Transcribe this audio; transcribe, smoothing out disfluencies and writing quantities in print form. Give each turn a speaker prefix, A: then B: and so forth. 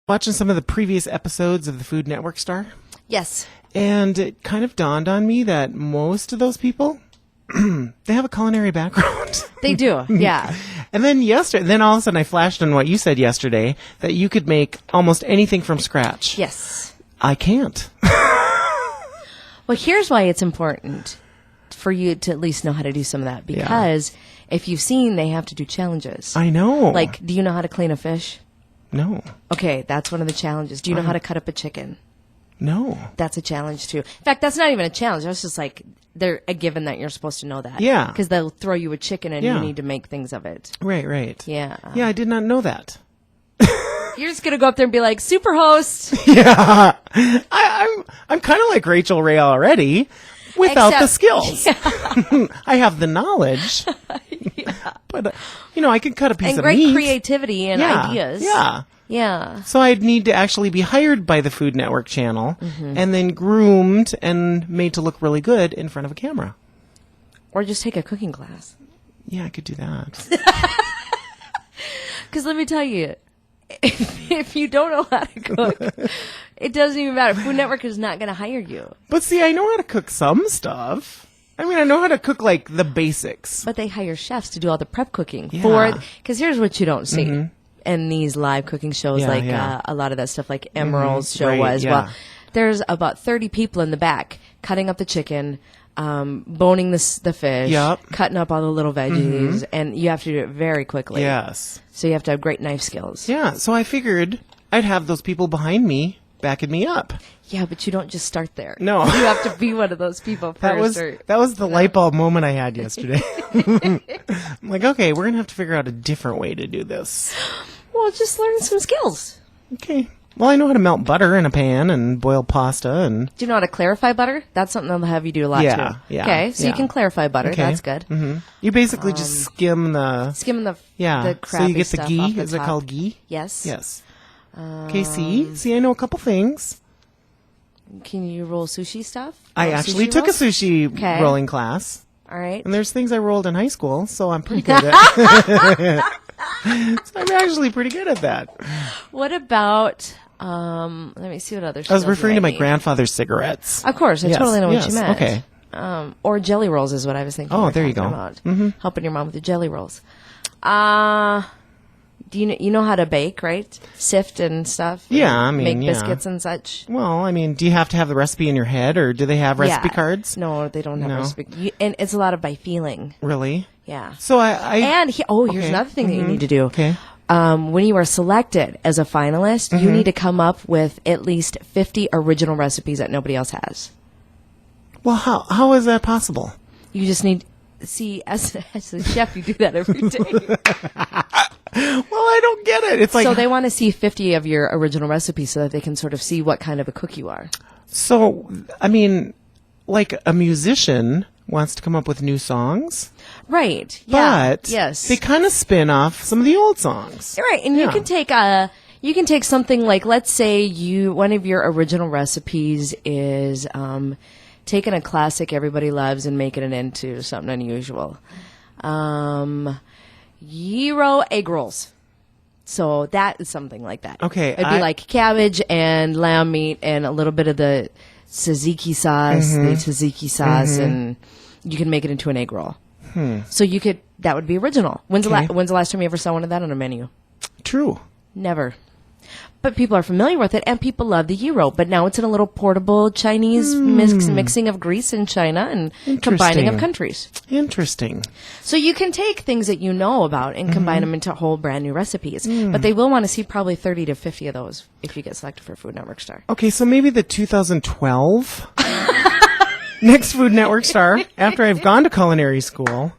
A: Watching some of the previous episodes of the Food Network Star,
B: Yes.
A: and it kind of dawned on me that most of those people, they have a culinary background.
B: They do, yeah.
A: And then all of a sudden I flashed on what you said yesterday, that you could make almost anything from scratch.
B: Yes.
A: I can't.
B: Well, here's why it's important for you to at least know how to do some of that. Because if you've seen, they have to do challenges.
A: I know.
B: Like, do you know how to clean a fish?
A: No.
B: Okay, that's one of the challenges. Do you know how to cut up a chicken?
A: No.
B: That's a challenge, too. In fact, that's not even a challenge. That's just like they're a given that you're supposed to know that.
A: Yeah.
B: Because they'll throw you a chicken and you need to make things of it.
A: Right.
B: Yeah.
A: Yeah, I did not know that.
B: You're just going to go up there and be like, super host.
A: Yeah. I'm kind of like Rachel Ray already, without the skills. Yeah. I have the knowledge. But, I can cut a piece
B: and
A: of
B: great
A: meat.
B: Creativity and ideas.
A: Yeah.
B: Yeah.
A: So I'd need to actually be hired by the Food Network channel and then groomed and made to look really good in front of a camera.
B: Or just take a cooking class.
A: Yeah, I could do that.
B: Because let me tell you, if you don't know how to cook, it doesn't even matter. Food Network is not going to hire you.
A: But see, I know how to cook some stuff. I mean, I know how to cook, like, the basics.
B: But they hire chefs to do all the prep cooking.
A: Yeah.
B: Because here's what you don't see in these live cooking shows, a lot of that stuff, like Emerald's show was.
A: Yeah.
B: Well, there's about 30 people in the back cutting up the chicken, boning the fish, cutting up all the little veggies, and you have to do it very quickly.
A: Yes.
B: So you have to have great knife skills.
A: Yeah, so I figured I'd have those people behind me backing me up.
B: Yeah, but you don't just start there.
A: No.
B: You have to be one of those people first.
A: That was the light bulb moment I had yesterday. I'm like, okay, we're going to have to figure out a different way to do this.
B: Well, just learn some skills.
A: Okay. Well, I know how to melt butter in a pan and boil pasta and...
B: Do you know how to clarify butter? That's something they'll have you do a lot, too.
A: Yeah.
B: Okay, so you can clarify butter. Okay. That's good.
A: Mm-hmm. You basically just skim the
B: the crappy
A: so you get the
B: stuff
A: ghee.
B: off the
A: Is it
B: top.
A: called ghee?
B: Yes.
A: Yes. Okay, see, I know a couple things.
B: Can you roll sushi stuff?
A: I actually took a sushi rolling class.
B: All right.
A: And there's things I rolled in high school, so I'm pretty good at So I'm actually pretty good at that.
B: What about, let me see what other
A: I was referring to my grandfather's cigarettes.
B: Of course, I totally know what you meant.
A: Okay.
B: Or jelly rolls is what I was thinking.
A: Oh, there you go.
B: Helping your mom with the jelly rolls. Do you know how to bake, right? Sift and stuff?
A: Yeah, I mean,
B: make biscuits and such?
A: Well, I mean, do you have to have the recipe in your head, or do they have recipe cards?
B: No, they don't have recipe. And it's a lot of by feeling.
A: Really?
B: Yeah.
A: So
B: here's another thing that you need to do.
A: Okay.
B: When you are selected as a finalist, you need to come up with at least 50 original recipes that nobody else has.
A: Well, how is that possible?
B: You just need... See, as a chef, you do that every day.
A: Well, I don't get it. It's like...
B: So they want to see 50 of your original recipes so that they can sort of see what kind of a cook you are.
A: So, I mean, like a musician wants to come up with new songs.
B: Right. Yeah.
A: But they kind of spin off some of the old songs.
B: Right. And you can take something like, let's say one of your original recipes is taking a classic everybody loves and making it into something unusual. Gyro egg rolls. So that is something like that.
A: Okay.
B: It'd be like cabbage and lamb meat and a little bit of the tzatziki sauce, and you can make it into an egg roll. So that would be original. When's the last time you ever saw one of that on a menu?
A: True.
B: Never. But people are familiar with it, and people love the gyro. But now it's in a little portable Chinese mixing of Greece and China and combining of countries.
A: Interesting.
B: So you can take things that you know about and combine them into whole brand new recipes. But they will want to see probably 30 to 50 of those if you get selected for Food Network Star.
A: Okay, so maybe the 2012 next Food Network Star, after I've gone to culinary school,